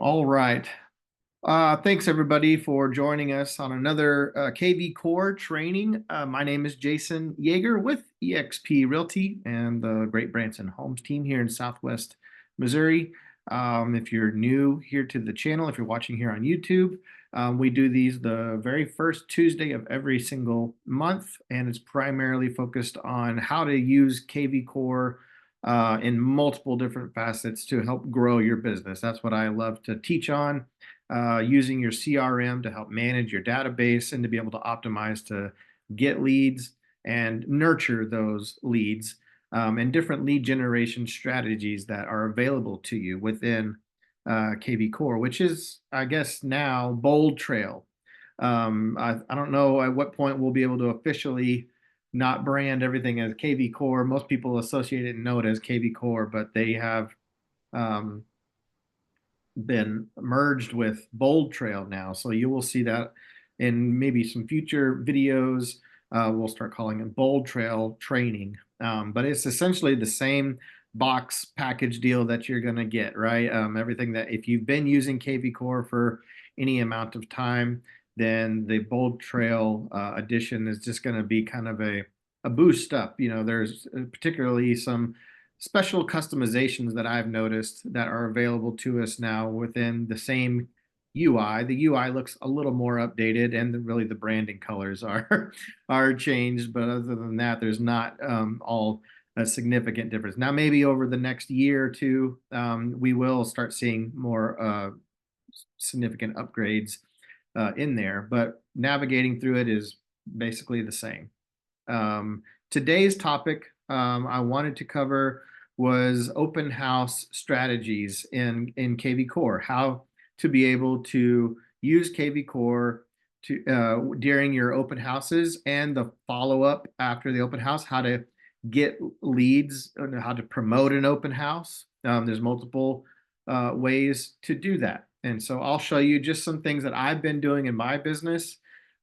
All right. Thanks everybody for joining us on another KvCore training. My name is Jason Yeager with eXp Realty and the Great Branson Homes team here in Southwest Missouri. If you're new here to the channel, if you're watching here on YouTube, we do these the very first Tuesday of every single month, and it's primarily focused on how to use KvCore in multiple different facets to help grow your business. That's what I love to teach on, using your CRM to help manage your database and to be able to optimize to get leads and nurture those leads, and different lead generation strategies that are available to you within KvCore, which is, I guess, now Bold Trail. I don't know at what point we'll be able to officially not brand everything as KvCore. Most people associate it and know it as KvCore, but they have um, been merged with Bold Trail now. So you will see that in maybe some future videos. We'll start calling it Bold Trail Training. But it's essentially the same box package deal that you're going to get, right? Everything that if you've been using KvCore for any amount of time, then the Bold Trail edition is just going to be kind of a boost up. There's particularly some special customizations that I've noticed that are available to us now within the same UI. The UI looks a little more updated, and really the branding colors are are changed. But other than that, there's not all a significant difference. Now, maybe over the next year or two, we will start seeing more significant upgrades in there. But navigating through it is basically the same. Today's topic I wanted to cover was open house strategies in KvCore, how to be able to use KvCore to during your open houses and the follow-up after the open house, how to get leads, how to promote an open house. There's multiple ways to do that. And so I'll show you just some things that I've been doing in my business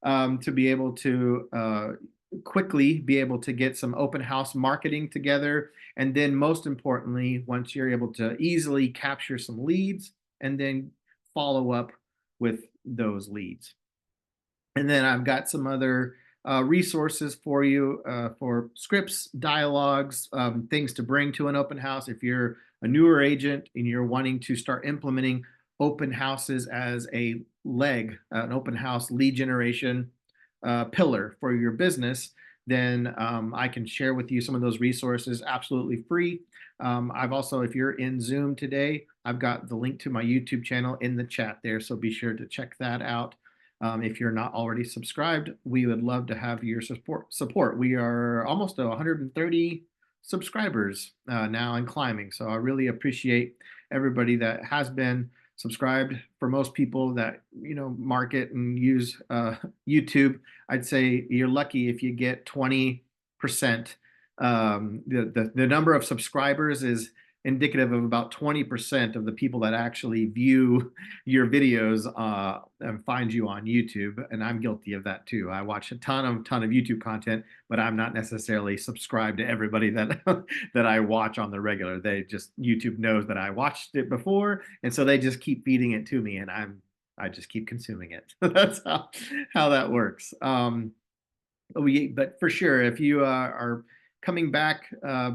to be able to quickly be able to get some open house marketing together. And then most importantly, once you're able to easily capture some leads and then follow up with those leads. And then I've got some other resources for you for scripts, dialogues, things to bring to an open house. If you're a newer agent and you're wanting to start implementing open houses as a leg, an open house lead generation pillar for your business, then I can share with you some of those resources absolutely free. I've also, if you're in Zoom today, I've got the link to my YouTube channel in the chat there, so be sure to check that out. If you're not already subscribed, we would love to have your support. We are almost 130 subscribers now and climbing, so I really appreciate everybody that has been subscribed. For most people that market and use YouTube, I'd say you're lucky if you get 20%. The number of subscribers is indicative of about 20% of the people that actually view your videos and find you on YouTube. And I'm guilty of that too. I watch a ton of YouTube content, but I'm not necessarily subscribed to everybody that that I watch on the regular. They just, YouTube knows that I watched it before, and so they just keep feeding it to me, and I just keep consuming it. That's how that works. But for sure, if you are coming back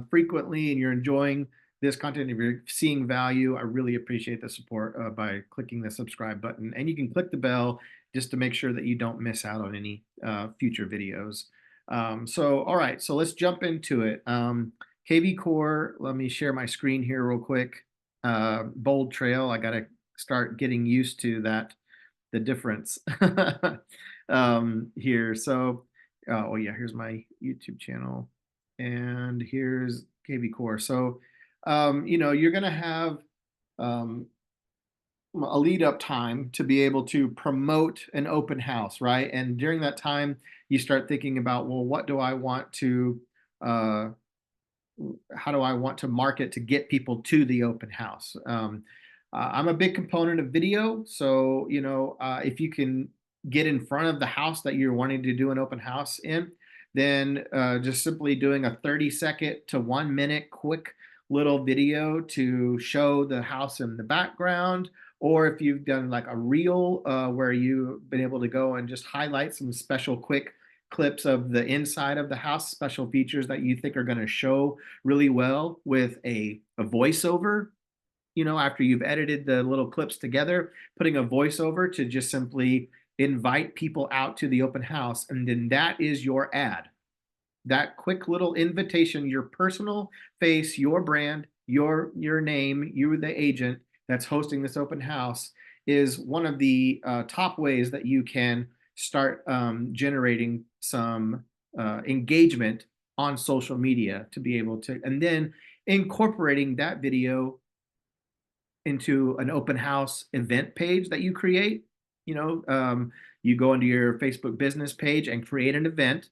frequently and you're enjoying this content, if you're seeing value, I really appreciate the support by clicking the subscribe button. And you can click the bell just to make sure that you don't miss out on any future videos. All right, so let's jump into it. KvCore, let me share my screen here real quick. Bold Trail, I got to start getting used to that, the difference here. So, oh yeah, here's my YouTube channel, and here's KvCore. So, you're going to have a lead up time to be able to promote an open house, right? And during that time, you start thinking about, well, what do I want to, how do I want to market to get people to the open house? I'm a big component of video. So, if you can get in front of the house that you're wanting to do an open house in, then just simply doing a 30-second to 1 minute quick little video to show the house in the background, or if you've done like a reel where you've been able to go and just highlight some special quick clips of the inside of the house, special features that you think are going to show really well with a voiceover, after you've edited the little clips together, putting a voiceover to just simply invite people out to the open house. And then that is your ad. That quick little invitation, your personal face, your brand, your name, you're the agent that's hosting this open house, is one of the top ways that you can start generating some engagement on social media to be able to, and then incorporating that video into an open house event page that you create. You go into your Facebook business page and create an event,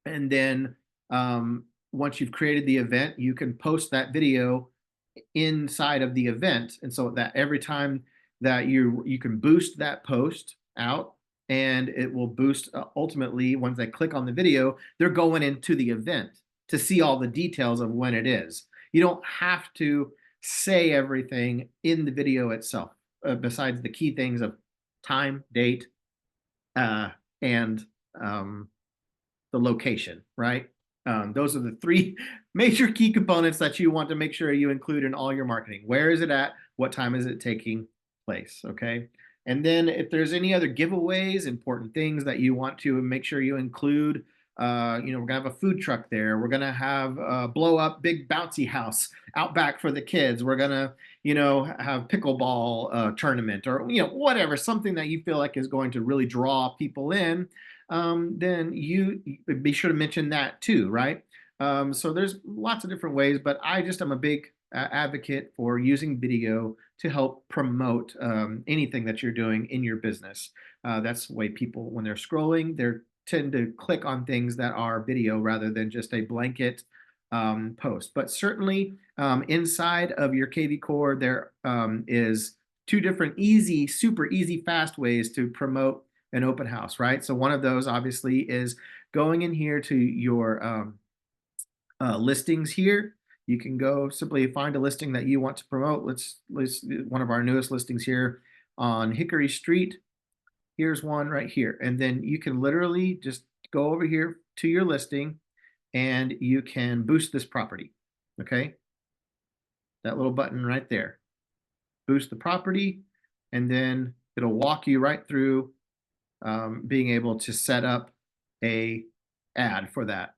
and then once you've created the event, you can post that video inside of the event, and so that every time that you can boost that post out, and it will boost ultimately, once they click on the video, they're going into the event to see all the details of when it is. You don't have to say everything in the video itself, besides the key things of time, date, and the location, right? Those are the three major key components that you want to make sure you include in all your marketing. Where is it at? What time is it taking place? Okay. And then if there's any other giveaways, important things that you want to make sure you include, we're gonna have a food truck there. We're gonna have a blow up big bouncy house out back for the kids. We're gonna, have pickleball tournament, or whatever, something that you feel like is going to really draw people in. Then you be sure to mention that too, right? So there's lots of different ways, but I just am a big advocate for using video to help promote anything that you're doing in your business. That's the way people, when they're scrolling, they tend to click on things that are video rather than just a blanket post. But certainly inside of your KvCore, there is two different easy, super easy, fast ways to promote an open house, right? So one of those obviously is going in here to your listings here. You can go simply find a listing that you want to promote. Let's one of our newest listings here on Hickory Street. Here's one right here. And then you can literally just go over here to your listing and you can boost this property. Okay. That little button right there. Boost the property, and then it'll walk you right through being able to set up a ad for that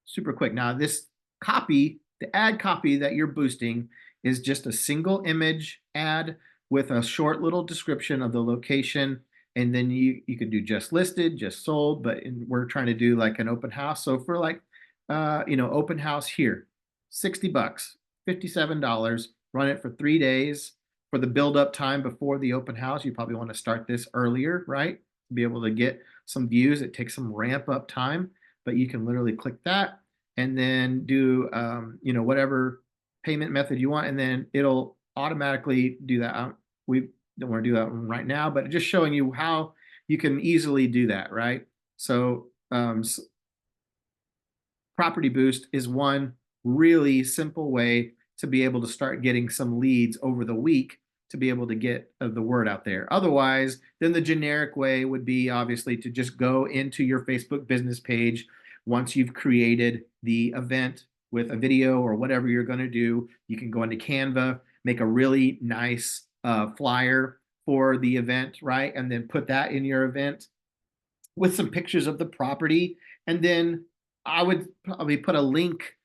super quick. Now this copy, the ad copy that you're boosting, is just a single image ad with a short little description of the location, and then you could do just listed, just sold, but we're trying to do like an open house. So for like open house here, $60, $57, run it for 3 days. For the build up time before the open house, you probably want to start this earlier, right? To be able to get some views. It takes some ramp up time, but you can literally click that and then do whatever payment method you want, and then it'll automatically do that. We don't want to do that right now, but just showing you how you can easily do that, right? So Property Boost is one really simple way to be able to start getting some leads over the week to be able to get the word out there. Otherwise, then the generic way would be obviously to just go into your Facebook business page. Once you've created the event with a video or whatever you're going to do, you can go into Canva, make a really nice flyer for the event, right? And then put that in your event with some pictures of the property. And then I would probably put a link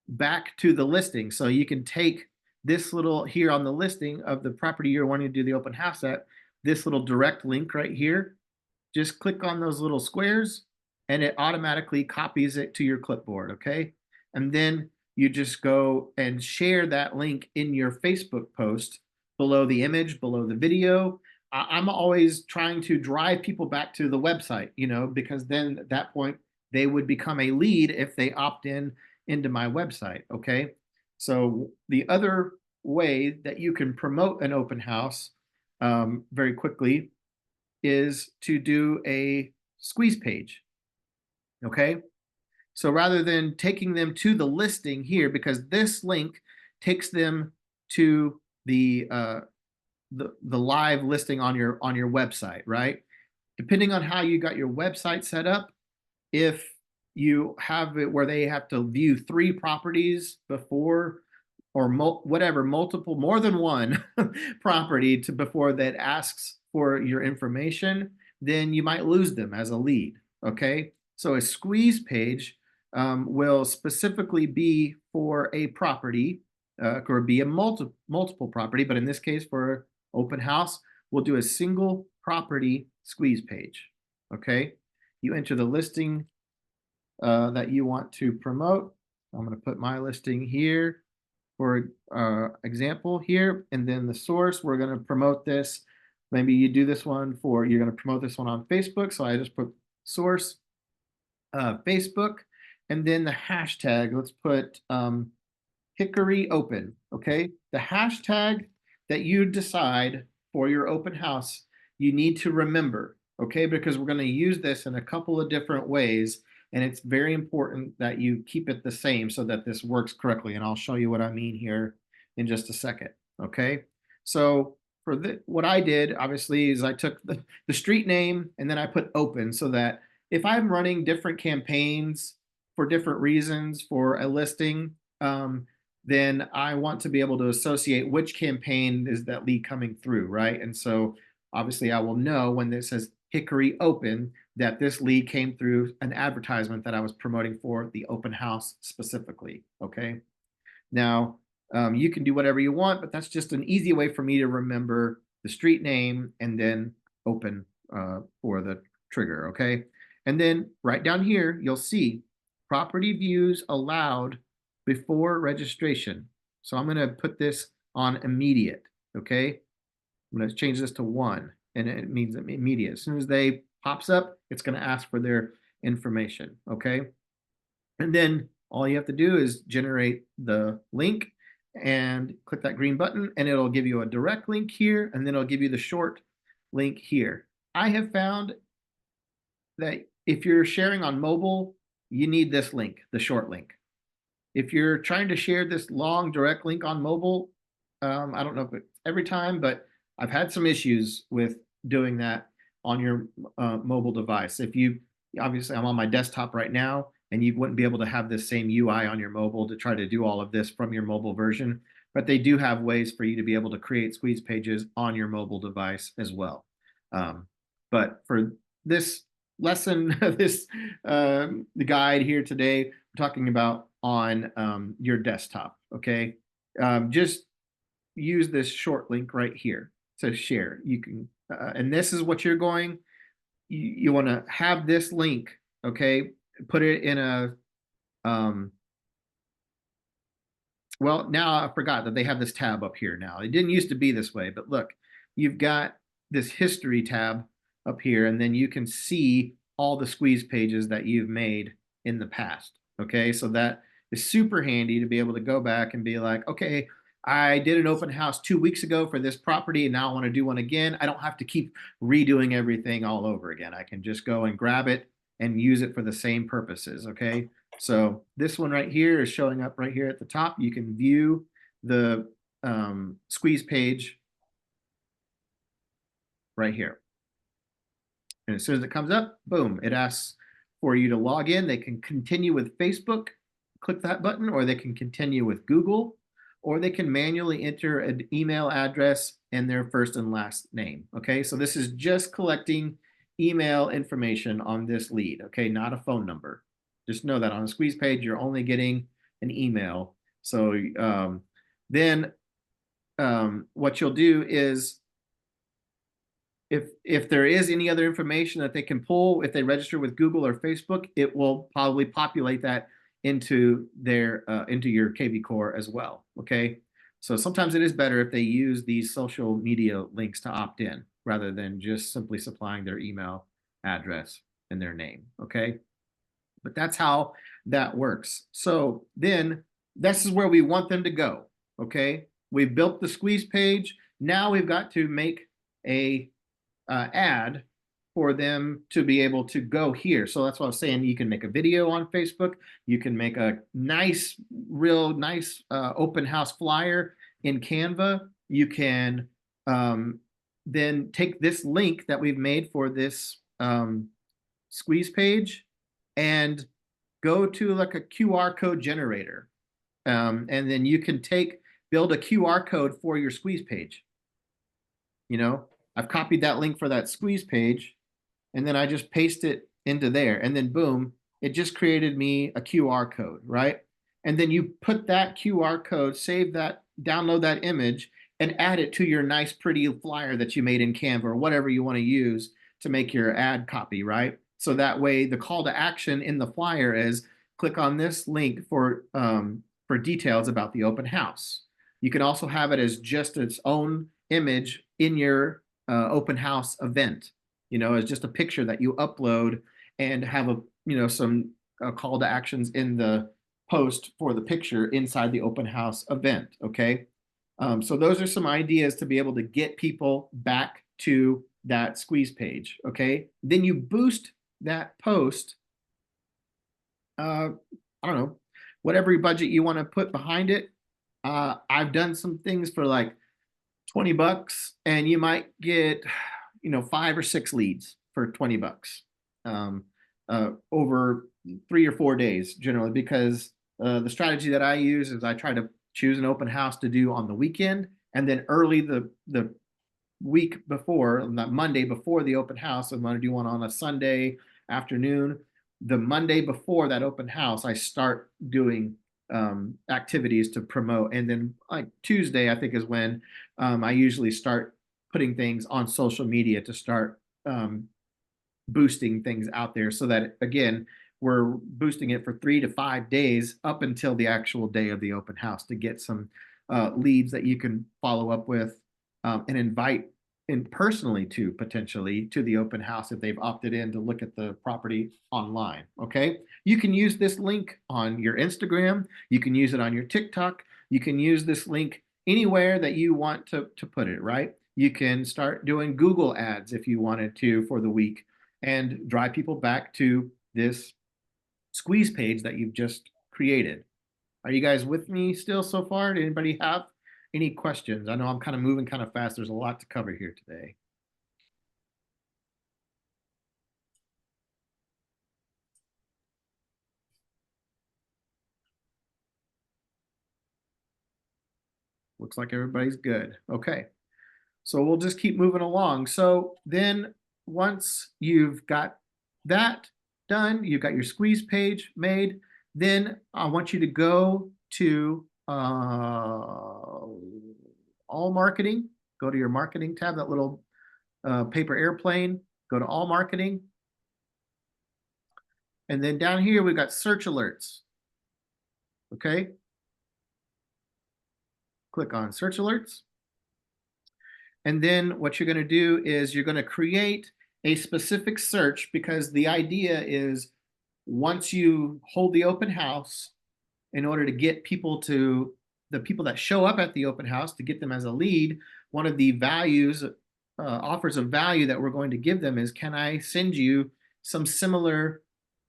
back to the listing. So you can take this little here on the listing of the property you're wanting to do the open house at, this little direct link right here. Just click on those little squares and it automatically copies it to your clipboard, okay? And then you just go and share that link in your Facebook post below the image, below the video. I'm always trying to drive people back to the website, because then at that point, they would become a lead if they opt in into my website, okay? So the other way that you can promote an open house very quickly is to do a squeeze page, okay? So rather than taking them to the listing here, because this link takes them to the the live listing on your website, right? Depending on how you got your website set up, if you have it where they have to view 3 properties before, or whatever, multiple, more than one property to before that asks for your information, then you might lose them as a lead. Okay, so a squeeze page will specifically be for a property, or be a multiple property, but in this case for open house, we'll do a single property squeeze page. Okay, you enter the listing that you want to promote. I'm going to put my listing here for example here, and then the source, we're going to promote this. Maybe you do this one for, you're going to promote this one on Facebook. So I just put source Facebook, and then the hashtag, let's put Hickory Open. Okay, the hashtag that you decide for your open house, you need to remember, okay, because we're going to use this in a couple of different ways, and it's very important that you keep it the same so that this works correctly. And I'll show you what I mean here in just a second. Okay, so for what I did, obviously, is I took the street name and then I put open, so that if I'm running different campaigns for different reasons for a listing, then I want to be able to associate which campaign is that lead coming through, right? And so obviously I will know when this says Hickory Open that this lead came through an advertisement that I was promoting for the open house specifically, okay? Now, you can do whatever you want, but that's just an easy way for me to remember the street name and then open for the trigger, okay? And then right down here, you'll see property views allowed before registration. So I'm going to put this on immediate, okay? I'm going to change this to 1, and it means immediate. As soon as they pops up, it's going to ask for their information, okay? And then all you have to do is generate the link and click that green button, and it'll give you a direct link here, and then it'll give you the short link here. I have found that if you're sharing on mobile, you need this link, the short link. If you're trying to share this long direct link on mobile, I don't know if it's every time, but I've had some issues with doing that on your mobile device. If you, obviously I'm on my desktop right now, and you wouldn't be able to have this same UI on your mobile to try to do all of this from your mobile version, but they do have ways for you to be able to create squeeze pages on your mobile device as well. But for this lesson, the guide here today, we're talking about on your desktop, okay? Just use this short link right here to share. You can, and this is what you're going, you want to have this link, okay? Put it in a, well, now I forgot that they have this tab up here now. It didn't used to be this way, but look, you've got this history tab up here, and then you can see all the squeeze pages that you've made in the past, okay? So that is super handy to be able to go back and be like, okay, I did an open house 2 weeks ago for this property, and now I want to do one again. I don't have to keep redoing everything all over again. I can just go and grab it and use it for the same purposes, okay? So this one right here is showing up right here at the top. You can view the squeeze page right here. And as soon as it comes up, boom, it asks for you to log in. They can continue with Facebook, click that button, or they can continue with Google, or they can manually enter an email address and their first and last name, okay? So this is just collecting email information on this lead, okay? Not a phone number. Just know that on a squeeze page, you're only getting an email. So then what you'll do is, if there is any other information that they can pull, if they register with Google or Facebook, it will probably populate that into their into your KvCore as well, okay? So sometimes it is better if they use these social media links to opt in rather than just simply supplying their email address and their name, okay? But that's how that works. So then this is where we want them to go, okay? We've built the squeeze page. Now we've got to make a ad for them to be able to go here. So that's what I was saying. You can make a video on Facebook. You can make a nice, real nice open house flyer in Canva. You can um, then take this link that we've made for this squeeze page and go to like a QR code generator. And then you can build a QR code for your squeeze page. I've copied that link for that squeeze page, and then I just paste it into there, and then boom, it just created me a QR code, right? And then you put that QR code, save that, download that image, and add it to your nice, pretty flyer that you made in Canva or whatever you want to use to make your ad copy, right? So that way, the call to action in the flyer is click on this link for details about the open house. You can also have it as just its own image in your open house event, as just a picture that you upload and have some call to actions in the post for the picture inside the open house event. Okay. So those are some ideas to be able to get people back to that squeeze page. Okay. Then you boost that post. I don't know, whatever budget you want to put behind it. I've done some things for like $20, and you might get 5 or 6 leads for $20 over 3 or 4 days generally, because the strategy that I use is I try to choose an open house to do on the weekend, and then early the week before, that Monday before the open house, I'm going to do one on a Sunday afternoon. The Monday before that open house, I start doing activities to promote. And then like Tuesday, I think, is when I usually start putting things on social media to start boosting things out there, so that, again, we're boosting it for 3 to 5 days up until the actual day of the open house to get some leads that you can follow up with and invite in personally to potentially to the open house if they've opted in to look at the property online. Okay. You can use this link on your Instagram. You can use it on your TikTok. You can use this link anywhere that you want to put it, right? You can start doing Google ads if you wanted to for the week and drive people back to this squeeze page that you've just created. Are you guys with me still so far? Did anybody have any questions? I know I'm kind of moving kind of fast. There's a lot to cover here today. Looks like everybody's good. Okay. So we'll just keep moving along. So then once you've got that done, you've got your squeeze page made, then I want you to go to all marketing, go to your marketing tab, that little paper airplane, go to all marketing. And then down here, we've got search alerts. Okay. Click on search alerts. And then what you're going to do is you're going to create a specific search, because the idea is once you hold the open house, in order to get the people that show up at the open house, to get them as a lead, one of the offers of value that we're going to give them is, can I send you some similar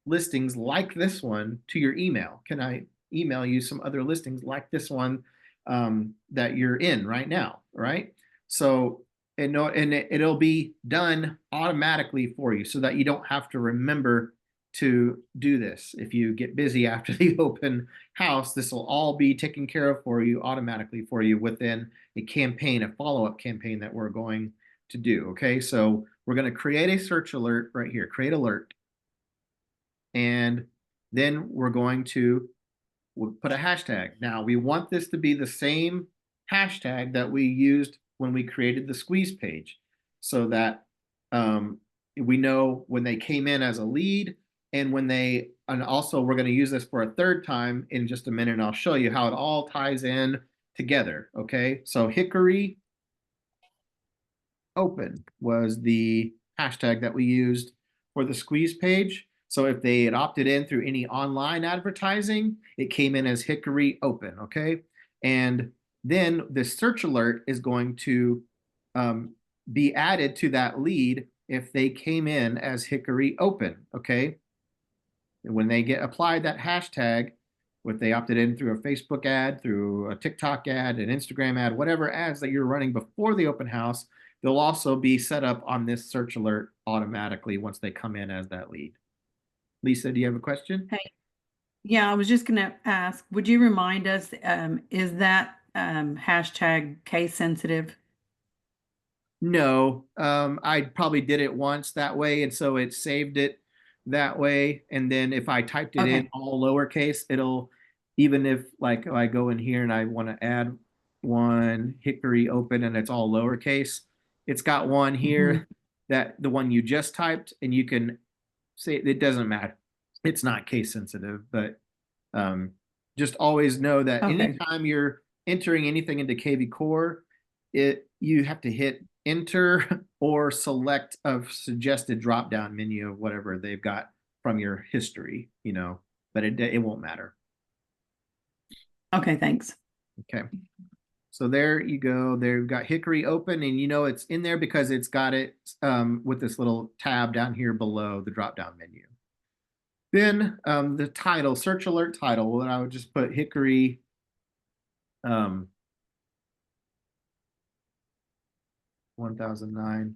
listings like this one to your email? Can I email you some other listings like this one that you're in right now, right? So, and it'll be done automatically for you, so that you don't have to remember to do this. If you get busy after the open house, this will all be taken care of for you automatically for you within a campaign, a follow-up campaign that we're going to do. Okay, so we're going to create a search alert right here, create alert. And then we're going to put a hashtag. Now we want this to be the same hashtag that we used when we created the squeeze page, so that we know when they came in as a lead, and also we're going to use this for a third time in just a minute, and I'll show you how it all ties in together. Okay, so Hickory Open was the hashtag that we used for the squeeze page. So if they had opted in through any online advertising, it came in as Hickory Open. Okay, and then the search alert is going to be added to that lead if they came in as Hickory Open. Okay, and when they get applied that hashtag, if they opted in through a Facebook ad, through a TikTok ad, an Instagram ad, whatever ads that you're running before the open house, they'll also be set up on this search alert automatically once they come in as that lead. Lisa, do you have a question? Hey, yeah, I was just gonna ask, would you remind us, is that hashtag case sensitive? No, I probably did it once that way, and so it saved it that way. And then if I typed it in Okay. all lowercase, it'll, even if like I go in here and I want to add one Hickory open and it's all lowercase, it's got one Mhm. here that the one you just typed, and you can say it doesn't matter. It's not case sensitive, but um, just always know that Okay. anytime you're entering anything into KvCore, you have to hit enter or select a suggested drop down menu of whatever they've got from your history, but it won't matter. Okay, thanks. Okay. So there you go. They've got Hickory open, and it's in there because it's got it with this little tab down here below the drop down menu. Then the title, search alert title, well, I would just put Hickory 1009.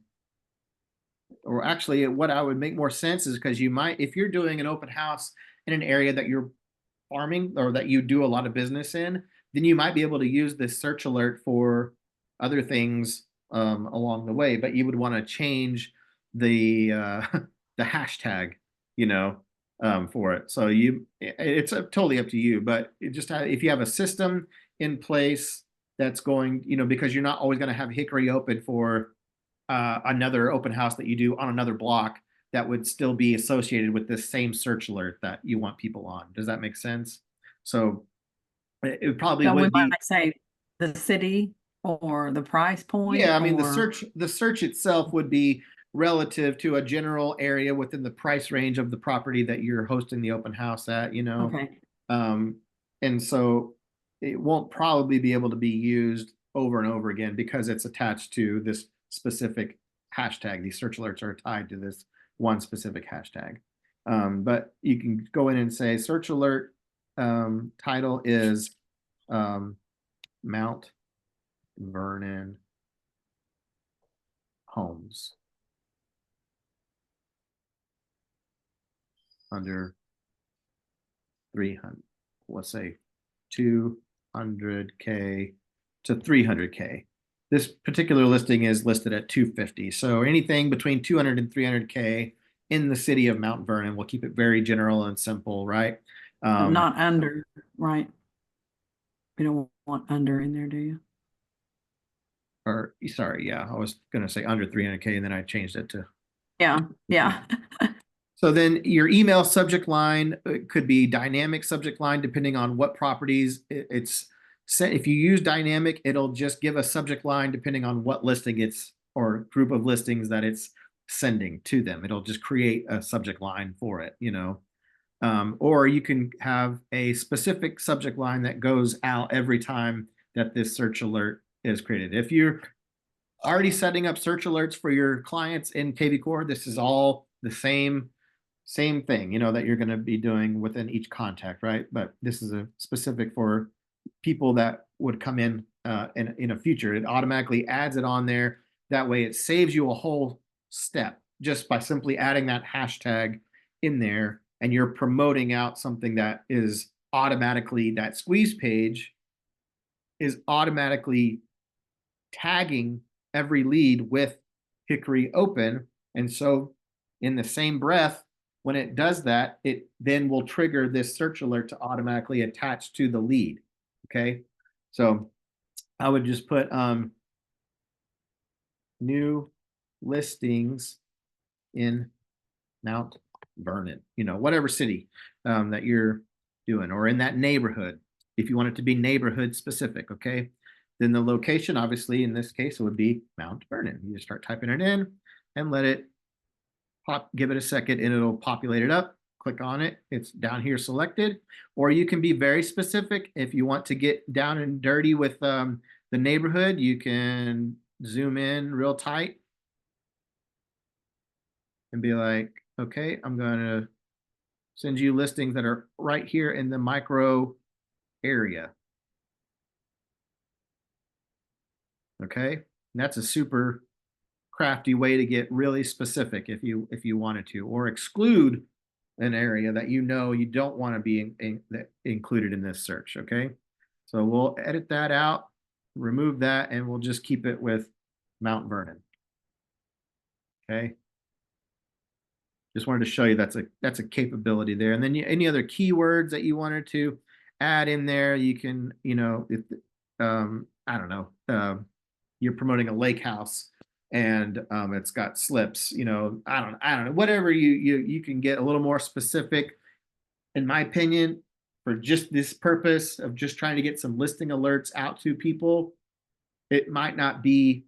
Or actually, what I would make more sense is because you might, if you're doing an open house in an area that you're farming or that you do a lot of business in, then you might be able to use this search alert for other things along the way. But you would want to change the the hashtag, you know, for it. So it's totally up to you. But if you have a system in place that's going, because you're not always going to have Hickory open for another open house that you do on another block that would still be associated with this same search alert that you want people on. Does that make sense? So it probably So we would be, might say the city or the price yeah, point I mean or, the search itself would be relative to a general area within the price range of the property that you're hosting the open house at. okay, Um, and so it won't probably be able to be used over and over again because it's attached to this specific hashtag. These search alerts are tied to this one specific hashtag. But you can go in and say search alert title is Mount Vernon homes under 300, let's say 200K to 300K. This particular listing is listed at 250. So anything between 200 and 300K in the city of Mount Vernon. We'll keep it very general and simple, right? but Um, not under, right? We don't want under in there, do you? or sorry, yeah, I was going to say under 300K and then I changed it to. Yeah, yeah. So then your email subject line could be dynamic subject line, depending on what properties it's set. If you use dynamic, it'll just give a subject line depending on what listing it's or group of listings that it's sending to them. It'll just create a subject line for it. Or you can have a specific subject line that goes out every time that this search alert is created. If you're already setting up search alerts for your clients in KvCore, this is all the same thing, that you're going to be doing within each contact, right? But this is a specific for people that would come in a future. It automatically adds it on there. That way, it saves you a whole step just by simply adding that hashtag in there, and you're promoting out something that is automatically that squeeze page is automatically tagging every lead with Hickory open. And so, in the same breath, when it does that, it then will trigger this search alert to automatically attach to the lead. Okay. So, I would just put new listings in Mount Vernon, whatever city that you're doing, or in that neighborhood, if you want it to be neighborhood specific, okay? Then the location, obviously, in this case, it would be Mount Vernon. You just start typing it in and let it give it a second, and it'll populate it up. Click on it. It's down here selected. Or you can be very specific. If you want to get down and dirty with the neighborhood, you can zoom in real tight and be like, okay, I'm going to sends you listings that are right here in the micro area. Okay, and that's a super crafty way to get really specific if you wanted to, or exclude an area that you know you don't want to be included in this search. Okay, so we'll edit that out, remove that, and we'll just keep it with Mount Vernon. Okay, just wanted to show you that's a capability there. And then any other keywords that you wanted to add in there, you can, if I don't know, you're promoting a lake house and it's got slips, I don't know, whatever you can get a little more specific. In my opinion, for just this purpose of just trying to get some listing alerts out to people, it might not be.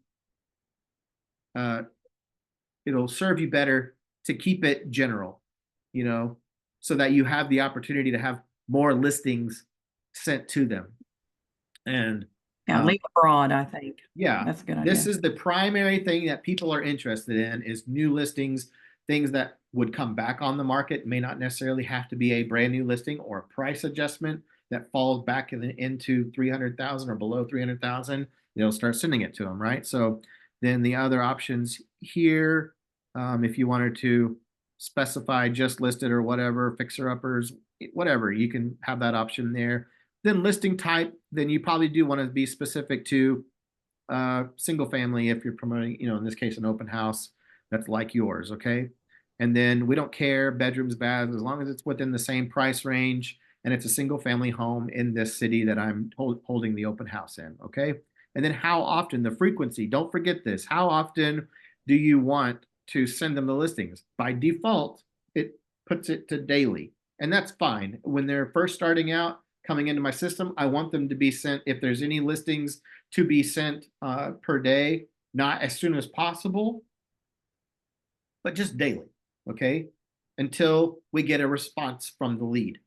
It'll serve you better to keep it general, so that you have the opportunity to have more listings sent to them. And Yeah, leave it broad, I think. yeah, That's a good this idea. is the primary thing that people are interested in is new listings, things that would come back on the market. May not necessarily have to be a brand new listing or a price adjustment that falls back into 300,000 or below 300,000. They'll start sending it to them, right? So then the other options here, if you wanted to specify just listed or whatever, fixer uppers, whatever, you can have that option there. Then listing type, then you probably do want to be specific to single family if you're promoting, in this case, an open house that's like yours. Okay. And then we don't care bedrooms, baths, as long as it's within the same price range and it's a single family home in this city that I'm holding the open house in. Okay. And then how often, the frequency, don't forget this. How often do you want to send them the listings? By default, it puts it to daily, and that's fine. When they're first starting out, coming into my system, I want them to be sent, if there's any listings, to be sent per day, not as soon as possible, but just daily, okay? Until we get a response from the lead,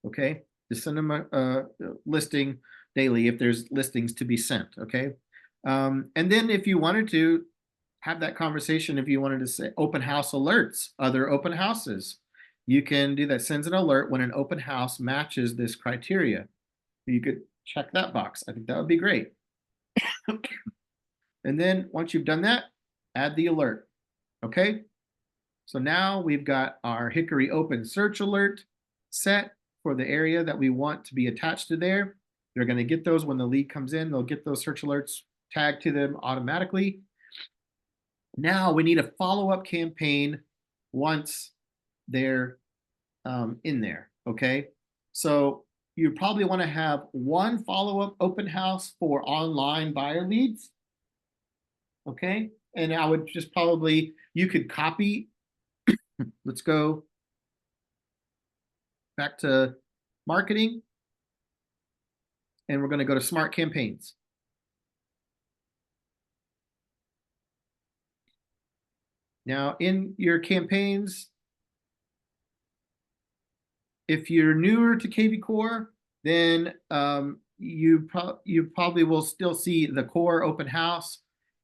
okay? Just send them a listing daily if there's listings to be sent, okay? And then if you wanted to have that conversation, if you wanted to say open house alerts, other open houses, you can do that. Sends an alert when an open house matches this criteria. You could check that box. I think that would be great. And then once you've done that, add the alert. Okay. So now we've got our Hickory Open search alert set for the area that we want to be attached to there. They're going to get those when the lead comes in. They'll get those search alerts tagged to them automatically. Now we need a follow-up campaign once they're in there. Okay. So you probably want to have one follow-up open house for online buyer leads. Okay. And I would just probably, you could copy. Let's go back to marketing. And we're going to go to smart campaigns. Now in your campaigns, if you're newer to KvCore, then you probably will still see the core open house.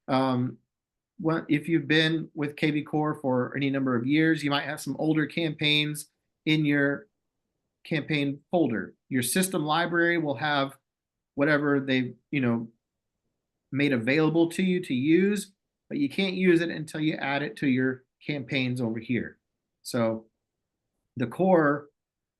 If you've been with KvCore for any number of years, you might have some older campaigns in your campaign folder. Your system library will have whatever they've made available to you to use, but you can't use it until you add it to your campaigns over here. So the core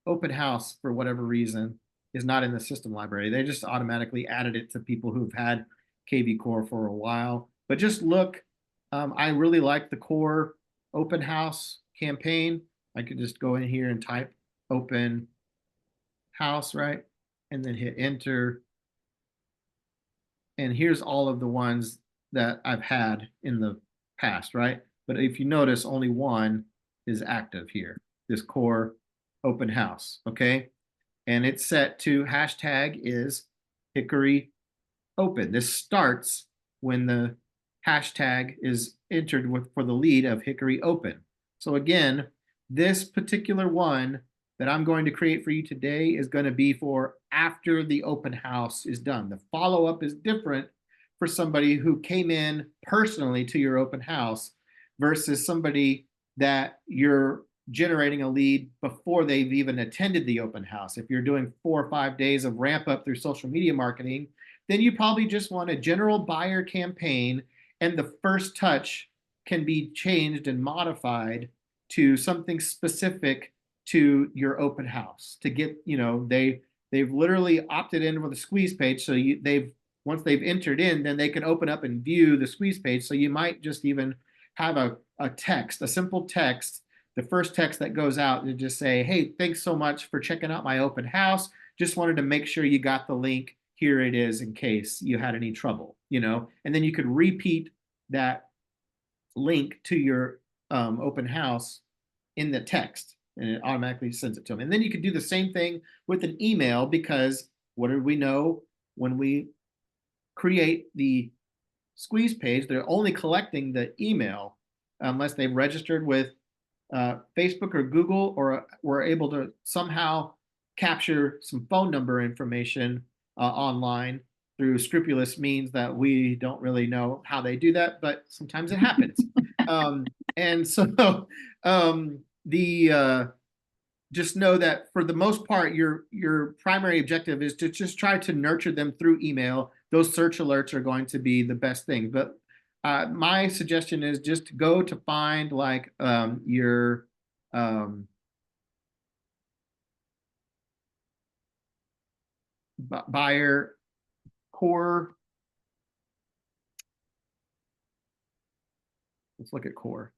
open house, for whatever reason, is not in the system library. They just automatically added it to people who've had KvCore for a while. But just look, I really like the core open house campaign. I could just go in here and type open house, right? And then hit enter. And here's all of the ones that I've had in the past, right? But if you notice, only one is active here, this core open house, okay? And it's set to hashtag is Hickory Open. This starts when the hashtag is entered for the lead of Hickory Open. So again, this particular one that I'm going to create for you today is going to be for after the open house is done. The follow-up is different for somebody who came in personally to your open house versus somebody that you're generating a lead before they've even attended the open house. If you're doing 4 or 5 days of ramp up through social media marketing, then you probably just want a general buyer campaign, and the first touch can be changed and modified to something specific to your open house to get, they've literally opted in with a squeeze page. So they've once they've entered in, then they can open up and view the squeeze page. So you might just even have a text, a simple text, the first text that goes out, and just say, hey, thanks so much for checking out my open house. Just wanted to make sure you got the link. Here it is in case you had any trouble, and then you could repeat that link to your open house in the text, and it automatically sends it to them. And then you could do the same thing with an email, because what do we know when we create the squeeze page? They're only collecting the email unless they've registered with Facebook or Google, or were able to somehow capture some phone number information online through scrupulous means that we don't really know how they do that, but sometimes it happens. And so the just know that for the most part, your primary objective is to just try to nurture them through email. Those search alerts are going to be the best thing. But my suggestion is just go to find like your buyer core. Let's look at core.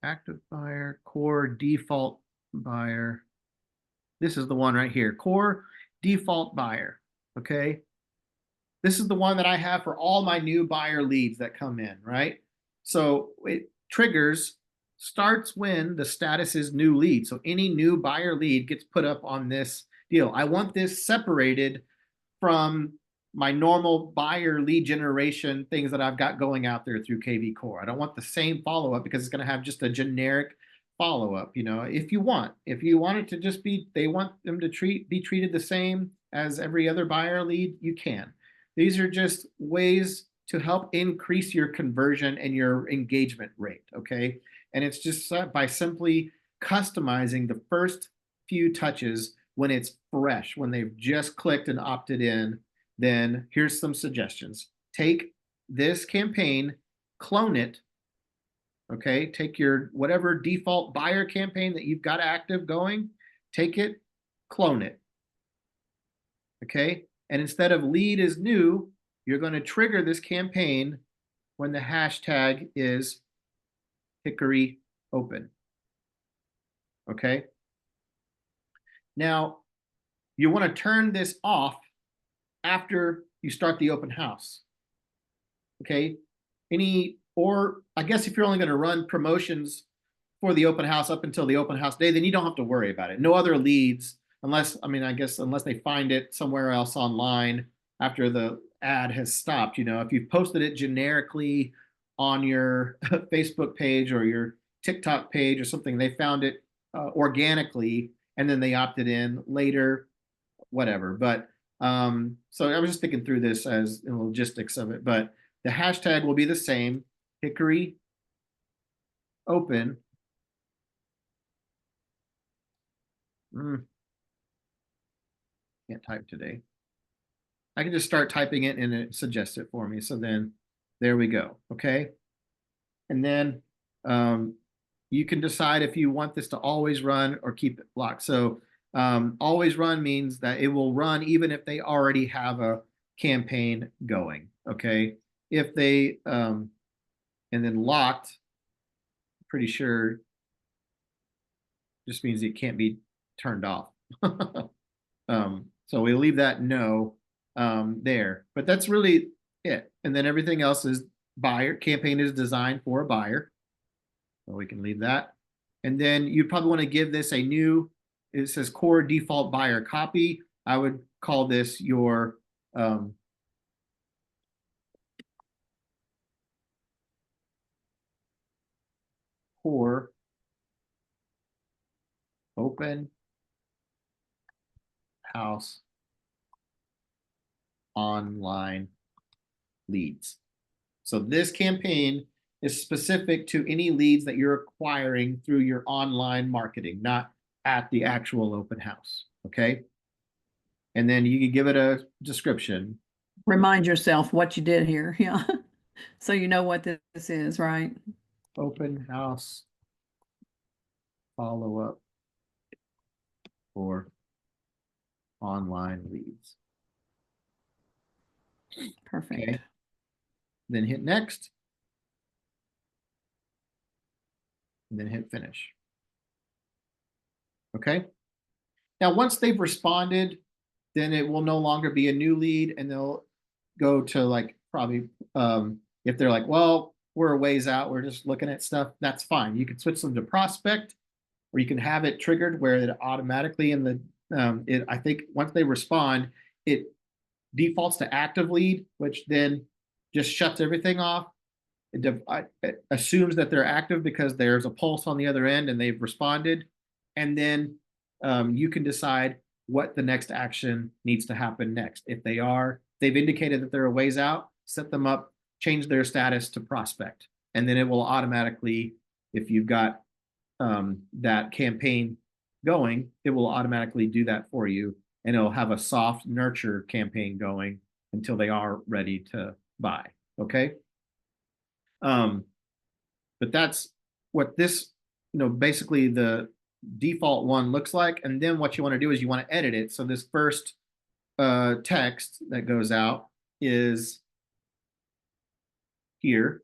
Active buyer, core default buyer. This is the one right here, core default buyer. Okay. This is the one that I have for all my new buyer leads that come in, right? So it triggers, starts when the status is new lead. So any new buyer lead gets put up on this deal. I want this separated from my normal buyer lead generation things that I've got going out there through KvCore. I don't want the same follow-up because it's going to have just a generic follow-up. If you want it to just be, they want them to be treated the same as every other buyer lead, you can. These are just ways to help increase your conversion and your engagement rate, okay? And it's just by simply customizing the first few touches when it's fresh, when they've just clicked and opted in. Then here's some suggestions. Take this campaign, clone it, okay? Take your whatever default buyer campaign that you've got active going, take it, clone it, okay? And instead of lead is new, you're going to trigger this campaign when the hashtag is Hickory open, okay? Now, you want to turn this off after you start the open house, okay? Or I guess if you're only going to run promotions for the open house up until the open house day, then you don't have to worry about it. No other leads, unless they find it somewhere else online after the ad has stopped. If you've posted it generically on your Facebook page or your TikTok page or something, they found it organically and then they opted in later, whatever. But so I was just thinking through this as in the logistics of it, but the hashtag will be the same, Hickory open. Can't type today. I can just start typing it and it suggests it for me. So then there we go. Okay. And then you can decide if you want this to always run or keep it locked. So always run means that it will run even if they already have a campaign going. Okay. If they, and then locked, pretty sure just means it can't be turned off. So we leave that no there, but that's really it. And then everything else is buyer. Campaign is designed for a buyer. So we can leave that. And then you probably want to give this a new, it says core default buyer copy. I would call this your core open house online leads. So this campaign is specific to any leads that you're acquiring through your online marketing, not at the actual open house. Okay. And then you can give it a description. Remind yourself what you did here. Yeah. So you know what this is, right? Open house follow up for online leads. Perfect. Okay. Then hit next. And then hit finish. Okay. Now, once they've responded, then it will no longer be a new lead, and they'll go to like probably if they're like, well, we're a ways out, we're just looking at stuff, that's fine. You can switch them to prospect, or you can have it triggered where it automatically in the I think once they respond, it defaults to active lead, which then just shuts everything off. It assumes that they're active because there's a pulse on the other end and they've responded. And then you can decide what the next action needs to happen next. If they've indicated that they're a ways out, set them up, change their status to prospect. And then it will automatically, if you've got that campaign going, it will automatically do that for you. And it'll have a soft nurture campaign going until they are ready to buy. Okay. But that's what this, basically the default one looks like. And then what you want to do is you want to edit it. So this first text that goes out is here.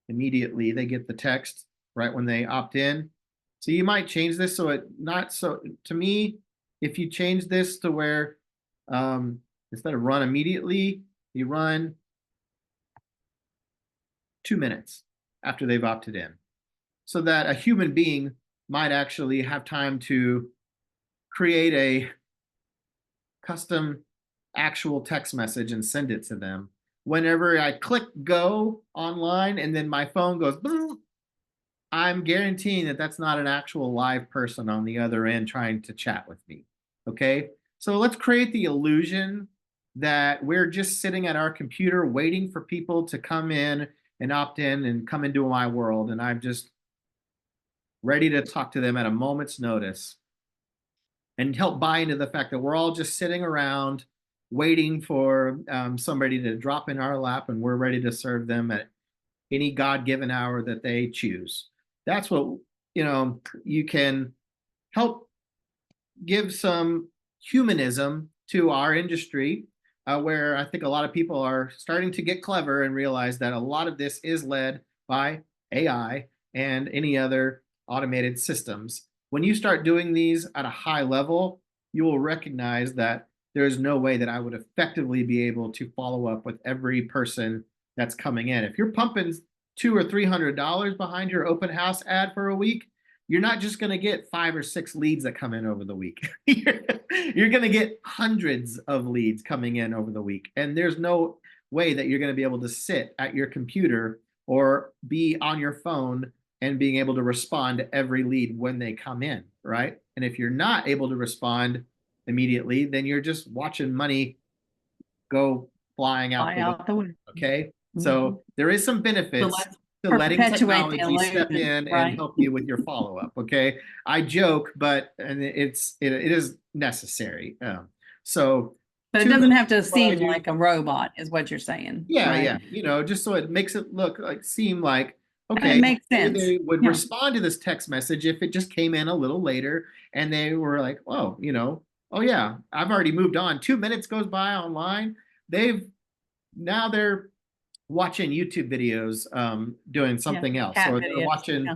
Immediately they get the text right when they opt in. So you might change this so it not so, to me, if you change this to where instead of run immediately, you run 2 minutes after they've opted in, so that a human being might actually have time to create a custom actual text message and send it to them. Whenever I click go online and then my phone goes boom, I'm guaranteeing that that's not an actual live person on the other end trying to chat with me. Okay. So let's create the illusion that we're just sitting at our computer waiting for people to come in and opt in and come into my world. And I'm just ready to talk to them at a moment's notice and help buy into the fact that we're all just sitting around waiting for somebody to drop in our lap, and we're ready to serve them at any God-given hour that they choose. That's what, you can help give some humanism to our industry, where I think a lot of people are starting to get clever and realize that a lot of this is led by AI and any other automated systems. When you start doing these at a high level, you will recognize that there is no way that I would effectively be able to follow up with every person that's coming in. If you're pumping $200 or $300 behind your open house ad for a week, you're not just going to get 5 or 6 leads that come in over the week. You're going to get hundreds of leads coming in over the week. And there's no way that you're going to be able to sit at your computer or be on your phone and being able to respond to every lead when they come in, right? And if you're not able to respond immediately, then you're just watching money go flying out the window. Okay. So there is some benefits to letting technology step in and help you with your follow-up. Okay. I joke, but it is necessary. But it doesn't have to seem like a robot, is what you're saying. Yeah, right? yeah. Just so it makes it seem like, okay, it makes sense. They would respond to this text message if it just came in a little later and they were like, oh, oh yeah, I've already moved on. 2 minutes goes by online. Now they're watching YouTube videos, doing something else, or they're watching,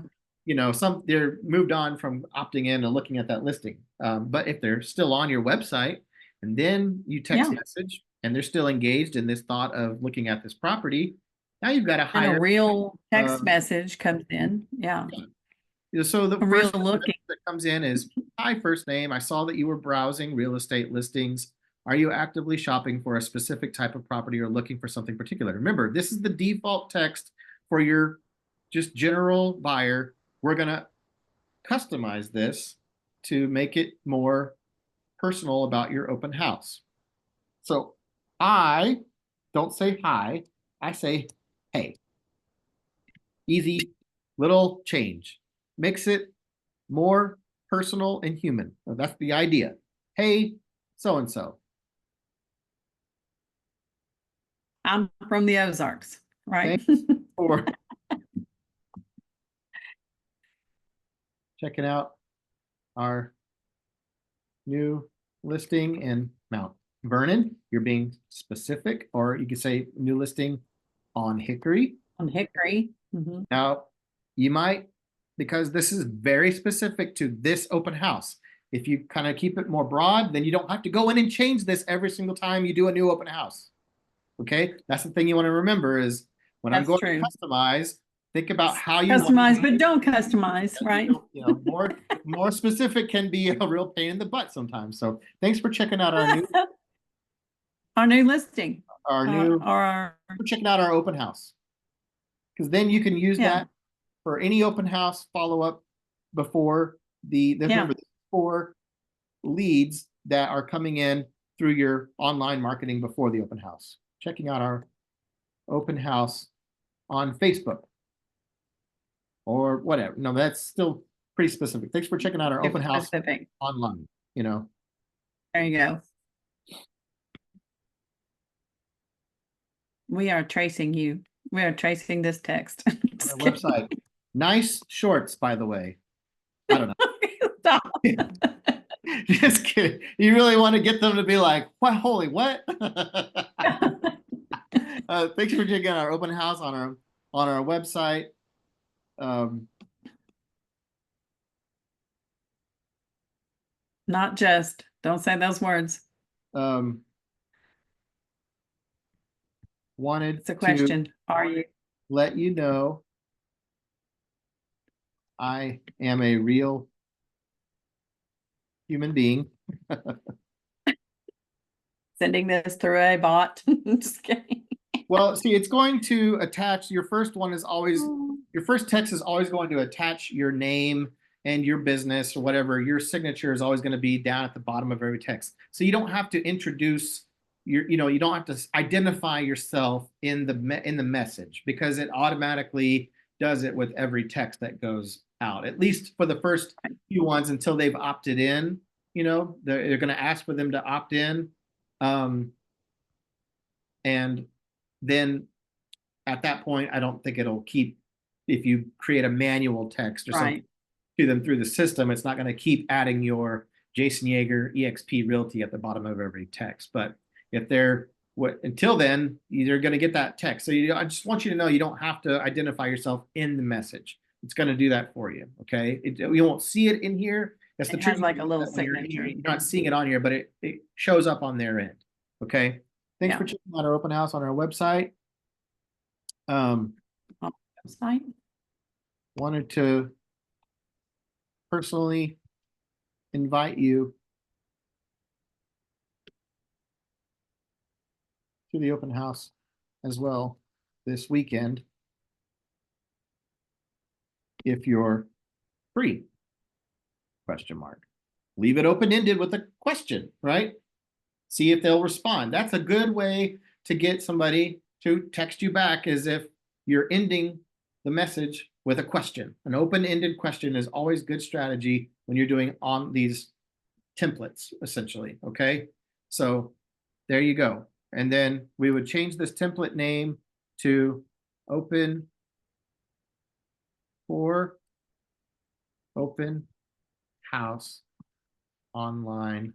they're moved on from opting in and looking at that listing. But if they're still on your website and then you text message and they're still engaged in this thought of looking at this property, now you've got a higher, and a real text message comes in. Yeah. So the first that comes in is, hi, first name. I saw that you were browsing real estate listings. Are you actively shopping for a specific type of property or looking for something particular? Remember, this is the default text for your just general buyer. We're going to customize this to make it more personal about your open house. So I don't say hi, I say hey. Easy little change. Makes it more personal and human. So that's the idea. Hey, so-and-so. I'm from the Ozarks, right? Thanks for checking out our new listing in Mount Vernon. You're being specific, or you could say new listing on Hickory. On Hickory. Now, you might, because this is very specific to this open house. If you kind of keep it more broad, then you don't have to go in and change this every single time you do a new open house. Okay, that's the thing you want to remember is when I'm That's going true. to customize, think about how you Customize, but don't customize, right? More specific can be a real pain in the butt sometimes. So thanks for checking out our new Our new listing. for checking out our open house. Because then you can use that for any open house follow-up before remember, 4 leads that are coming in through your online marketing before the open house. Checking out our open house on Facebook or whatever. No, that's still pretty specific. Thanks for checking out our open house online. There you go. We are tracing you. We are tracing this text. On our website. Nice shorts, by the way. I don't know. Stop. Just kidding. You really want to get them to be like, what? Holy what? Thanks for checking out our open house on our website. Not just. Don't say those words. Wanted it's a question. To are you? Let you know I am a real human being. Sending this through a bot. Just kidding. Well, see, it's going to attach, your first one is always, your first text is always going to attach your name and your business or whatever. Your signature is always going to be down at the bottom of every text. So you don't have to introduce you don't have to identify yourself in the message because it automatically does it with every text that goes out, at least for the first few ones until they've opted in. They're going to ask for them to opt in. And then at that point, I don't think it'll keep, if you create a manual text or something to them through the system, it's not going to keep adding your Jason Yeager EXP Realty at the bottom of every text. But if they're until then, you're going to get that text. So I just want you to know you don't have to identify yourself in the message. It's going to do that for you. Okay, you won't see it in here. That's the truth. Like a little signature. You're not seeing it on here, but it shows up on their end. Okay. Thanks for checking out our open house on our website. Wanted to personally invite you to the open house as well this weekend if you're free, ? Leave it open-ended with a question, right? See if they'll respond. That's a good way to get somebody to text you back, is if you're ending the message with a question. An open-ended question is always good strategy when you're doing on these templates, essentially. Okay, so there you go. And then we would change this template name to open for open house online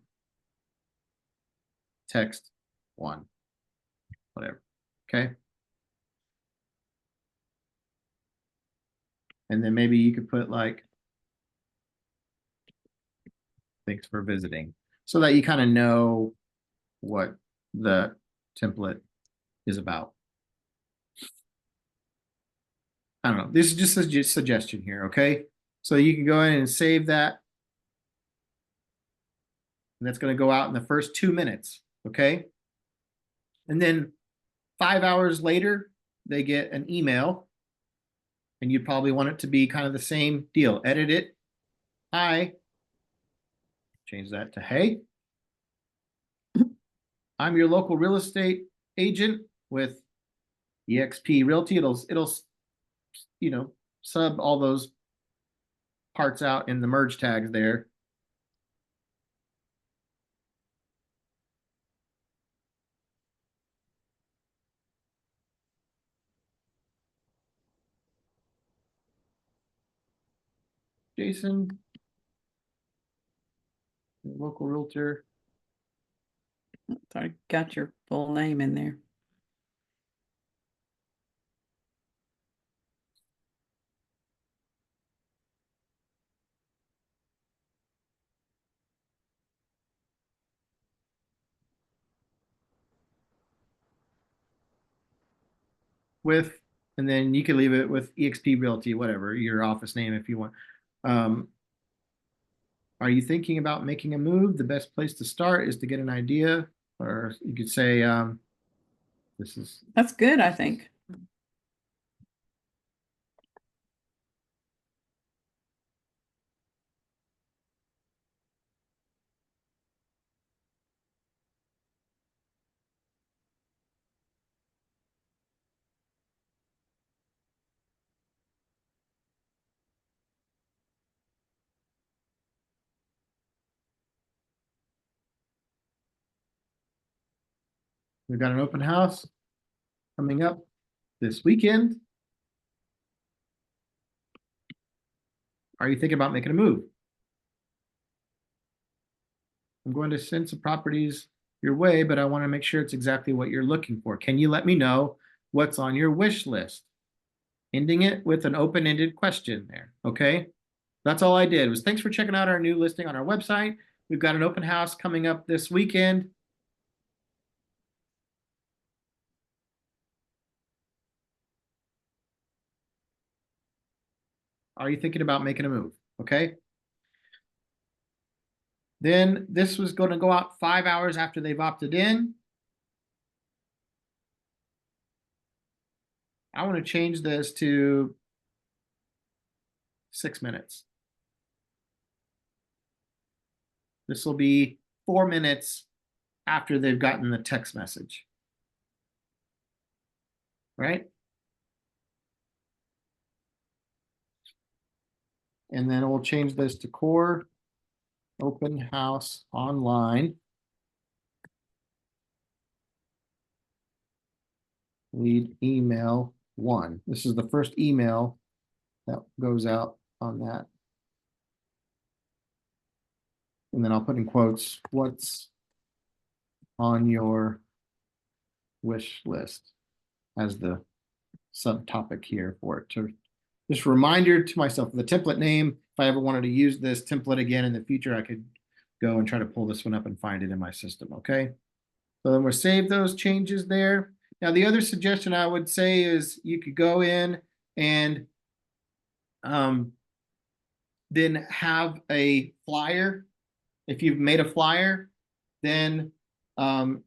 text 1, whatever. Okay. And then maybe you could put like, thanks for visiting, so that you kind of know what the template is about. I don't know. This is just a suggestion here. Okay. So you can go in and save that. And that's going to go out in the first 2 minutes. Okay. And then 5 hours later, they get an email. And you probably want it to be kind of the same deal. Edit it. Hi. Change that to hey. I'm your local real estate agent with EXP Realty. It'll sub all those parts out in the merge tags there. Jason, local realtor. So I got your full name in there. With, and then you can leave it with EXP Realty, whatever, your office name if you want. Um, are you thinking about making a move? The best place to start is to get an idea, or you could say, this is, That's good, I think. we've got an open house coming up this weekend. Are you thinking about making a move? I'm going to send some properties your way, but I want to make sure it's exactly what you're looking for. Can you let me know what's on your wish list? Ending it with an open-ended question there, okay? That's all I did was thanks for checking out our new listing on our website. We've got an open house coming up this weekend. Are you thinking about making a move? Okay. Then this was going to go out 5 hours after they've opted in. I want to change this to 6 minutes. This will be 4 minutes after they've gotten the text message. Right? And then we'll change this to core open house online. Lead email 1. This is the first email that goes out on that. And then I'll put in quotes, what's on your wish list as the subtopic here for it. To just reminder to myself, the template name, if I ever wanted to use this template again in the future, I could go and try to pull this one up and find it in my system, okay? So then we'll save those changes there. Now, the other suggestion I would say is you could go in and then have a flyer. If you've made a flyer, then have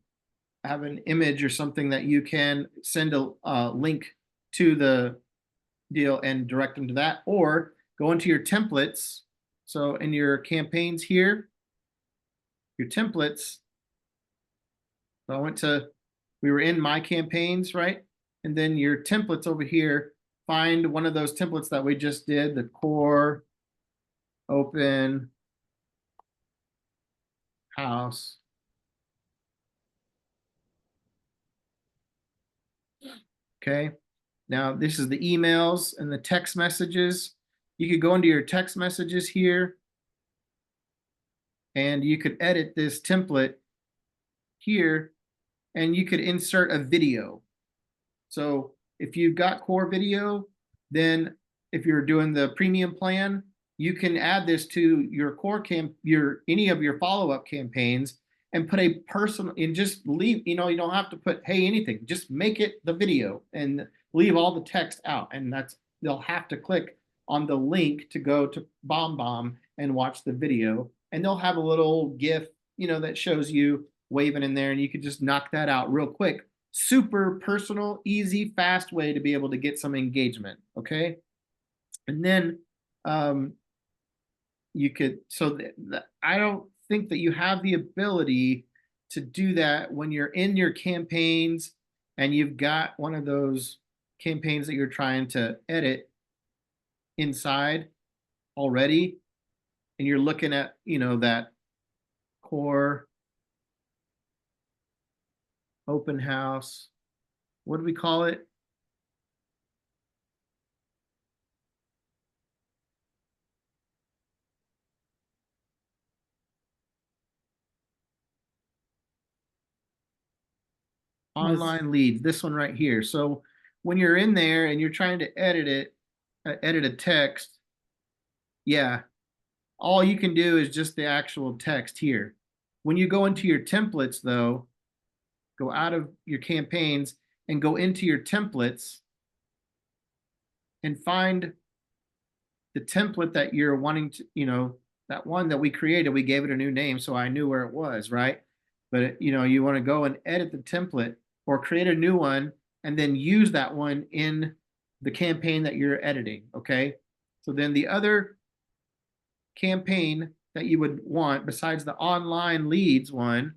an image or something that you can send a link to the deal and direct them to that, or go into your templates. So in your campaigns here, your templates. So I went to, we were in my campaigns, right? And then your templates over here, find one of those templates that we just did, the core open house. Okay. Now this is the emails and the text messages. You could go into your text messages here and you could edit this template here and you could insert a video. So if you've got core video, then if you're doing the premium plan, you can add this to your core any of your follow-up campaigns and put a personal, and just leave, you don't have to put, hey, anything, just make it the video and leave all the text out. And they'll have to click on the link to go to BombBomb and watch the video. And they'll have a little GIF, that shows you waving in there, and you could just knock that out real quick. Super personal, easy, fast way to be able to get some engagement. Okay. And then you could, I don't think that you have the ability to do that when you're in your campaigns and you've got one of those campaigns that you're trying to edit inside already, and you're looking at, that core open house, what do we call it? Was Online leads, this one right here. So when you're in there and you're trying to edit it, edit a text, yeah, all you can do is just the actual text here. When you go into your templates, though, go out of your campaigns and go into your templates and find the template that you're wanting to, that one that we created, we gave it a new name so I knew where it was, right? But, you want to go and edit the template or create a new one and then use that one in the campaign that you're editing, okay? So then the other campaign that you would want besides the online leads one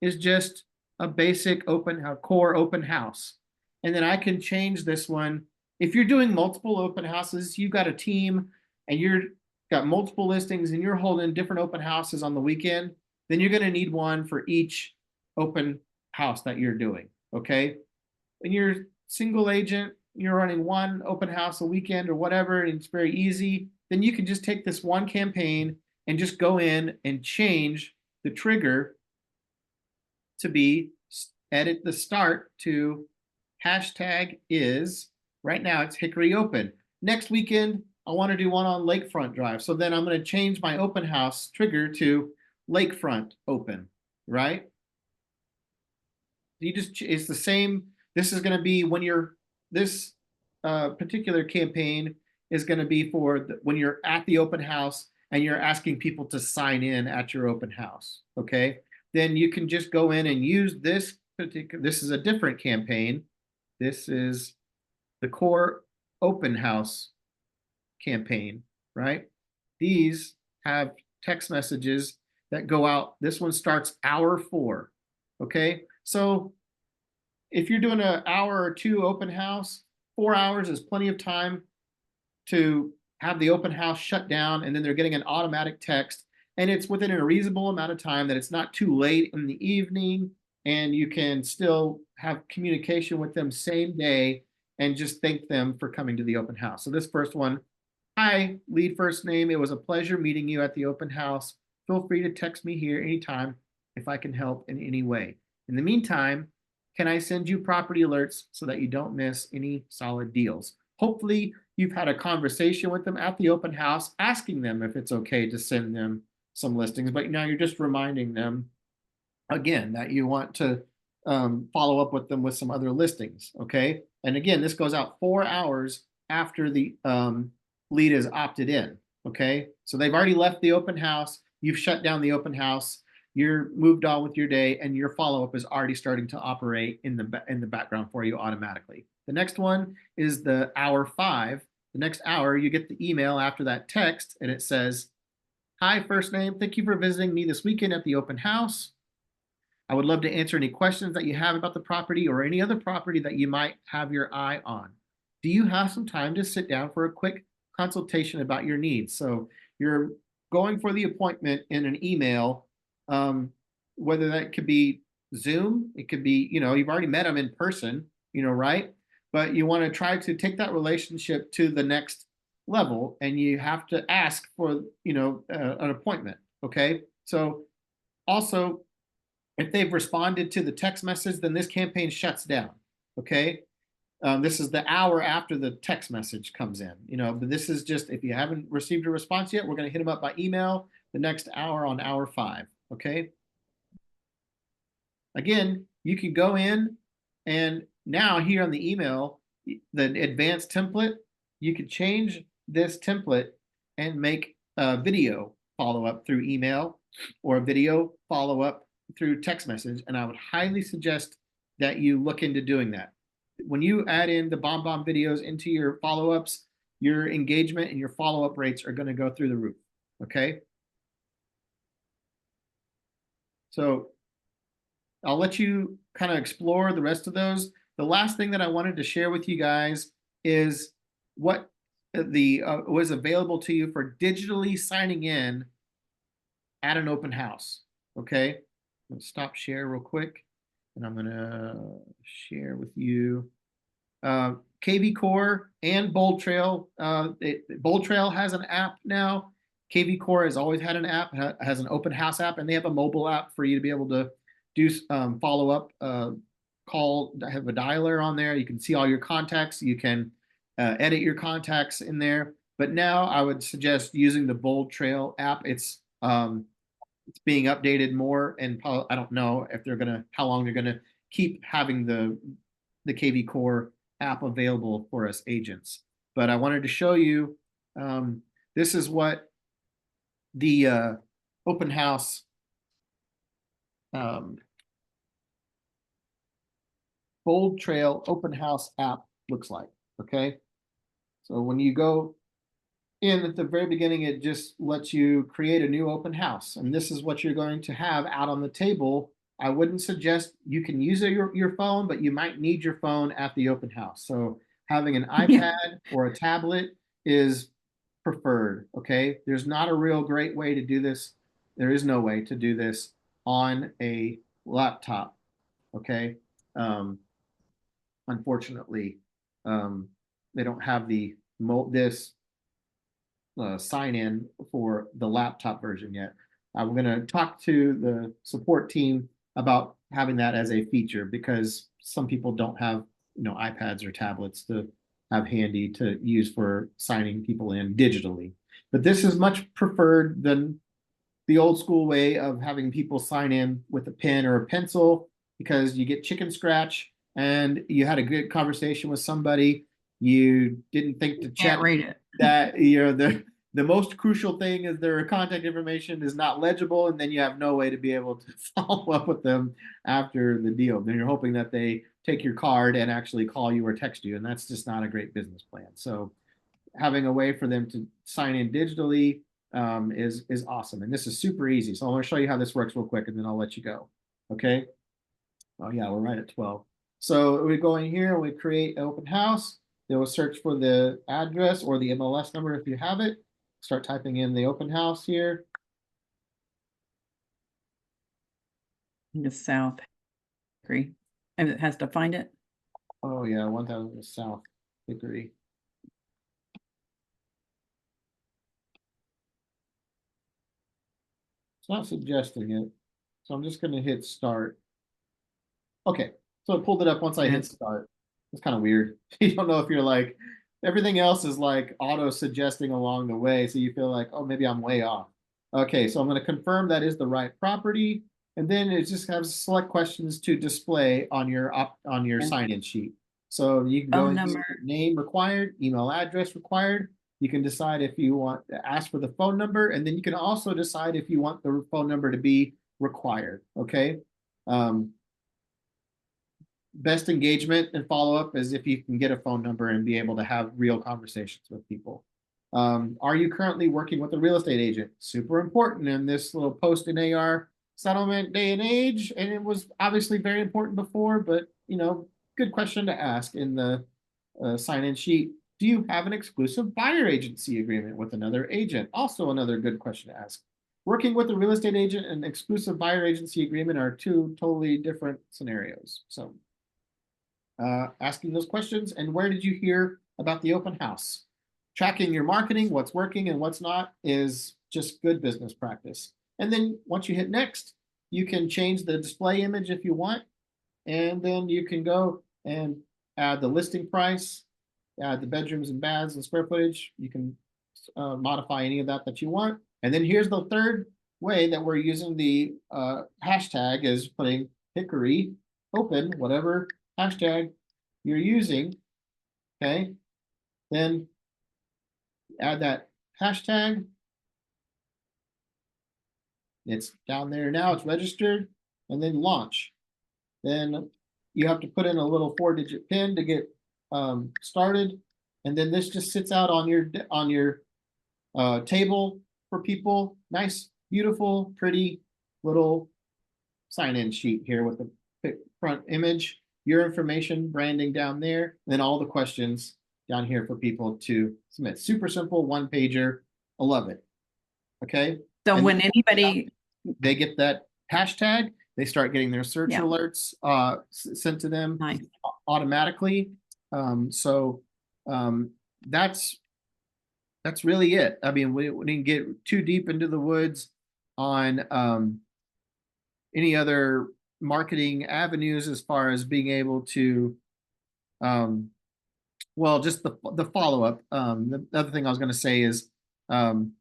is just a basic core open house. And then I can change this one. If you're doing multiple open houses, you've got a team and you're got multiple listings and you're holding different open houses on the weekend, then you're going to need one for each open house that you're doing. Okay. When you're single agent, you're running one open house a weekend or whatever, and it's very easy, then you can just take this one campaign and just go in and change the trigger to be edit the start to hashtag is, right now it's Hickory Open. Next weekend, I want to do one on Lakefront Drive. So then I'm going to change my open house trigger to Lakefront Open, right? It's the same. This is going to be this particular campaign is going to be for when you're at the open house and you're asking people to sign in at your open house. Okay. Then you can just go in and use this is a different campaign. This is the core open house campaign, right? These have text messages that go out. This one starts hour 4. Okay. So if you're doing an hour or 2 open house, 4 hours is plenty of time to have the open house shut down, and then they're getting an automatic text, and it's within a reasonable amount of time that it's not too late in the evening, and you can still have communication with them same day and just thank them for coming to the open house. So this first one, hi, lead first name. It was a pleasure meeting you at the open house. Feel free to text me here anytime if I can help in any way. In the meantime, can I send you property alerts so that you don't miss any solid deals? Hopefully, you've had a conversation with them at the open house, asking them if it's okay to send them some listings, but now you're just reminding them again that you want to follow up with them with some other listings, okay? And again, this goes out 4 hours after the lead is opted in, okay? So they've already left the open house, you've shut down the open house, you're moved on with your day, and your follow-up is already starting to operate in the background for you automatically. The next one is the hour 5. The next hour, you get the email after that text, and it says, hi, first name, thank you for visiting me this weekend at the open house. I would love to answer any questions that you have about the property or any other property that you might have your eye on. Do you have some time to sit down for a quick consultation about your needs? So you're going for the appointment in an email, whether that could be Zoom, it could be, you've already met them in person, right? But you want to try to take that relationship to the next level, and you have to ask for, an appointment. Okay. So also, if they've responded to the text message, then this campaign shuts down. Okay. This is the hour after the text message comes in, but this is just, if you haven't received a response yet, we're going to hit them up by email the next hour on hour 5. Okay. Again, you can go in and now here on the email, the advanced template, you could change this template and make a video follow-up through email or a video follow-up through text message. And I would highly suggest that you look into doing that. When you add in the BombBomb videos into your follow-ups, your engagement and your follow-up rates are going to go through the roof. Okay. So I'll let you kind of explore the rest of those. The last thing that I wanted to share with you guys is what was available to you for digitally signing in at an open house. Okay, let's stop share real quick, and I'm gonna share with you. KvCore and Bold Trail. Bold Trail has an app now. KvCore has always had an app, has an open house app, and they have a mobile app for you to be able to do follow up, call. Have a dialer on there. You can see all your contacts. You can edit your contacts in there. But now I would suggest using the Bold Trail app. It's being updated more, and I don't know if how long they're gonna keep having the KvCore app available for us agents. But I wanted to show you, this is what the open house Bold Trail open house app looks like. Okay, so when you go in at the very beginning, it just lets you create a new open house, and this is what you're going to have out on the table. I wouldn't suggest you can use your phone, but you might need your phone at the open house. So having an Yeah. iPad or a tablet is preferred. Okay, there's not a real great way to do this. There is no way to do this on a laptop. Okay, unfortunately, they don't have this sign in for the laptop version yet. I'm going to talk to the support team about having that as a feature, because some people don't have iPads or tablets to have handy to use for signing people in digitally. But this is much preferred than the old school way of having people sign in with a pen or a pencil, because you get chicken scratch and you had a good conversation with somebody. You didn't think to check Can't read it. that the most crucial thing is their contact information is not legible, and then you have no way to be able to follow up with them after the deal. Then you're hoping that they take your card and actually call you or text you, and that's just not a great business plan. So having a way for them to sign in digitally is awesome, and this is super easy. So I'm going to show you how this works real quick, and then I'll let you go. Okay. Oh yeah, we're right at 12. So we go in here and we create an open house. They will search for the address or the MLS number if you have it. Start typing in the open house here. The South Hickory. And it has to find it. Oh yeah, 1000 South Hickory. It's not suggesting it, so I'm just going to hit start. Okay, so it pulled it up once I hit start. It's kind of weird. You don't know if you're like, everything else is like auto suggesting along the way, so you feel like, oh, maybe I'm way off. Okay, so I'm going to confirm that is the right property, and then it just has select questions to display on your sign-in sheet. So you can go Phone in number. here, name required, email address required. You can decide if you want to ask for the phone number, and then you can also decide if you want the phone number to be required. Okay. Best engagement and follow-up is if you can get a phone number and be able to have real conversations with people. Are you currently working with a real estate agent? Super important in this little post in AR settlement day and age. And it was obviously very important before, but good question to ask in the sign-in sheet. Do you have an exclusive buyer agency agreement with another agent? Also another good question to ask. Working with a real estate agent and exclusive buyer agency agreement are two totally different scenarios. So asking those questions. And where did you hear about the open house? Tracking your marketing, what's working and what's not, is just good business practice. And then once you hit next, you can change the display image if you want. And then you can go and add the listing price, add the bedrooms and baths and square footage. You can modify any of that you want. And then here's the third way that we're using the hashtag, is putting Hickory open, whatever hashtag you're using. Okay, then add that hashtag. It's down there now, it's registered, and then launch. Then you have to put in a little 4-digit PIN to get started, and then this just sits out on your table for people. Nice, beautiful, pretty little sign-in sheet here with the front image, your information, branding down there, and then all the questions down here for people to submit. Super simple, one pager. I love it. Okay. So And when anybody, they get that hashtag, they start getting their search yeah, alerts sent to them nice. automatically. So that's really it. I mean, we didn't get too deep into the woods on any other marketing avenues as far as being able to well, just the follow-up. The other thing I was going to say is um,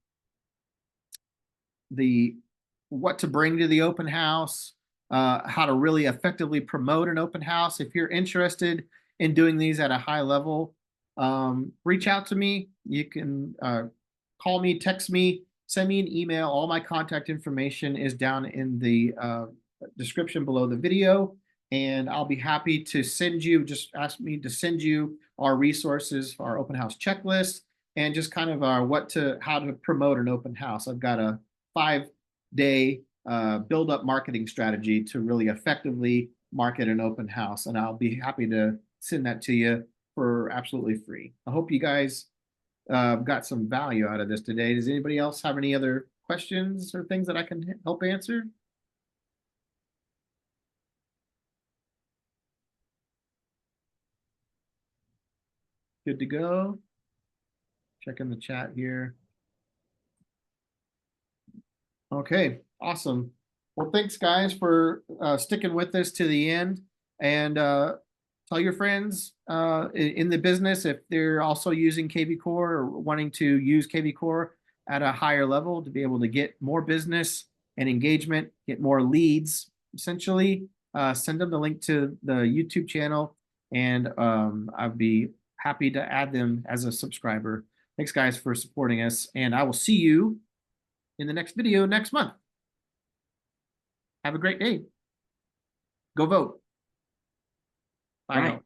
the what to bring to the open house, how to really effectively promote an open house. If you're interested in doing these at a high level, reach out to me. You can call me, text me, send me an email. All my contact information is down in the description below the video. And I'll be happy to send you, just ask me to send you our resources, our open house checklist, and just kind of how to promote an open house. I've got a 5-day build up marketing strategy to really effectively market an open house. And I'll be happy to send that to you for absolutely free. I hope you guys got some value out of this today. Does anybody else have any other questions or things that I can help answer? Good to go. Checking the chat here. Okay, awesome. Well, thanks guys for sticking with us to the end, and tell your friends in the business if they're also using KvCore or wanting to use KvCore at a higher level to be able to get more business and engagement, get more leads. Essentially, send them the link to the YouTube channel, and I'd be happy to add them as a subscriber. Thanks guys for supporting us, and I will see you in the next video next month. Have a great day. Go vote. Bye now.